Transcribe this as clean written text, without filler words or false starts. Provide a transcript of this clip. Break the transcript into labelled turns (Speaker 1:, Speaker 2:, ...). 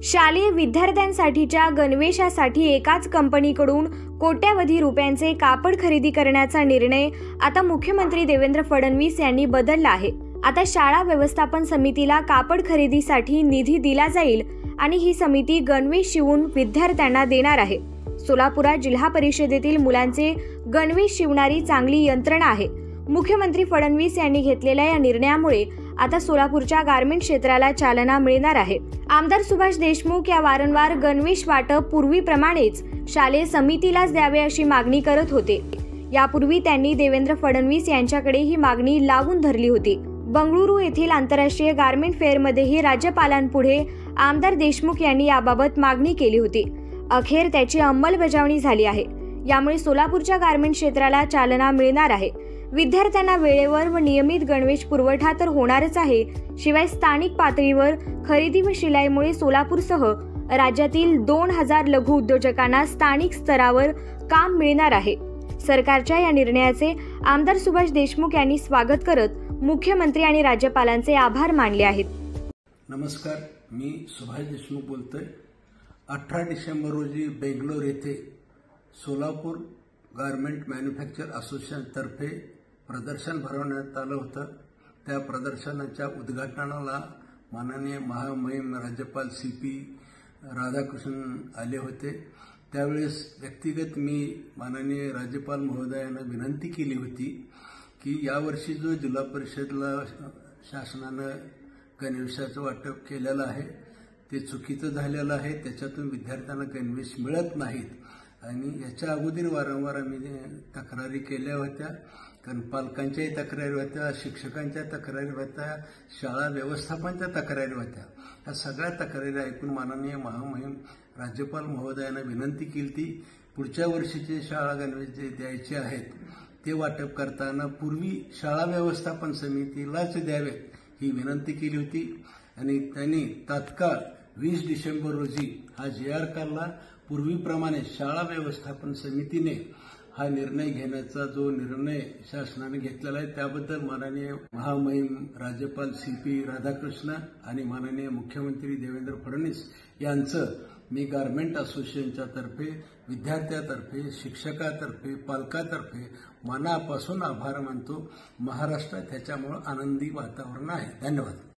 Speaker 1: शालेय विद्यार्थ्यांसाठीच्या गणवेशासाठी एकाच कंपनीकडून कोट्यावधी रुपयांचे कापड खरेदी करण्याचा निर्णय आता मुख्यमंत्री देवेंद्र फडणवीस यांनी बदलला आहे। आता शाळा व्यवस्थापन समितीला कापड खरेदीसाठी निधी दिला जाईल आणि ही समिती गणवेश शिवून विद्यार्थ्यांना देणार आहे। सोलापुरात जिल्हा परिषदेतील मुलांचे गणवेश शिवणारी चांगली यंत्रणा आहे। मुख्यमंत्री फडणवीस यांनी घेतलेल्या या निर्णयामुळे आता सोलापूरच्या गारमेंट क्षेत्राला चालना मिळणार आहे। आमदार सुभाष देशमुख या वारंवार गणवेश वाटप पूर्वीप्रमाणेच शालेय समितीलाच द्यावे अशी मागणी करत होते। यापूर्वी त्यांनी देवेंद्र फडणवीस यांच्याकडे ही मागणी लावून धरली होती। बंगळुरू येथील आंतरराष्ट्रीय गारमेंट फेअरमध्येही राज्यपालांपुढे आमदार देशमुख यांनी याबाबत मागणी केली होती। अखेर त्याची अंमलबजावणी झाली आहे। यामुळे सोलापूरच्या गारमेंट क्षेत्राला चालना मिळणार आहे। विद्यार्थ्यांना वेळेवर व नियमित गणवेश पुरवठा तर होणारच आहे, शिवाय स्थानिक पातळीवर खरेदी व शिलाईमुळे सोलापूरसह राज्यातील 2000 लघु उद्योजकांना स्थानिक स्तरावर काम मिळणार आहे। सरकारच्या या निर्णयाचे आमदार सुभाष देशमुख यांनी स्वागत करत मुख्यमंत्री आणि राज्यपालांचे आभार मानले आहेत।
Speaker 2: नमस्कार, मी सुभाष देशमुख बोलतोय। 18 डिसेंबर रोजी बेंगलोर येथे सोलापूर गारमेंट मॅन्युफॅक्चर असोसिएशन तर्फे प्रदर्शन भरवण्यात आलं होतं। त्या प्रदर्शनाच्या उद्घाटनाला माननीय महामहिम राज्यपाल CP राधाकृष्णन आले होते। त्यावेळेस व्यक्तिगत मी माननीय राज्यपाल महोदयांना विनंती केली होती की यावर्षी जो जिल्हा परिषदला शासनानं गणवेशाचं वाटप केलेलं आहे ते चुकीचं झालेलं आहे। त्याच्यातून विद्यार्थ्यांना गणवेश मिळत नाहीत आणि याच्या अगोदर वारंवार आम्ही तक्रारी केल्या होत्या। कारण पालकांच्याही तक्रारी होत्या, शिक्षकांच्या तक्रारी होत्या, शाळा व्यवस्थापनाच्या तक्रारी होत्या। या सगळ्या तक्रारी ऐकून माननीय महामहिम राज्यपाल महोदयांना विनंती केली ती पुढच्या वर्षीचे शाळा गणवेश जे द्यायचे आहेत ते वाटप करताना पूर्वी शाळा व्यवस्थापन समितीलाच द्यावेत ही विनंती केली होती आणि त्यांनी तात्काळ 20 डिसेंबर रोजी हा JR काढला। पूर्वीप्रमाणे शाळा व्यवस्थापन समितीने हा निर्णय घेण्याचा जो निर्णय शासनाने घेतलेला आहे त्याबद्दल माननीय महामहिम राज्यपाल CP राधाकृष्ण आणि माननीय मुख्यमंत्री देवेंद्र फडणवीस यांचं मी गारमेंट असोसिएशनच्या तर्फे, विद्यार्थ्यातर्फे, शिक्षकातर्फे, पालकातर्फे मनापासून आभार मानतो। महाराष्ट्रात त्याच्यामुळे आनंदी वातावरण आहे। धन्यवाद।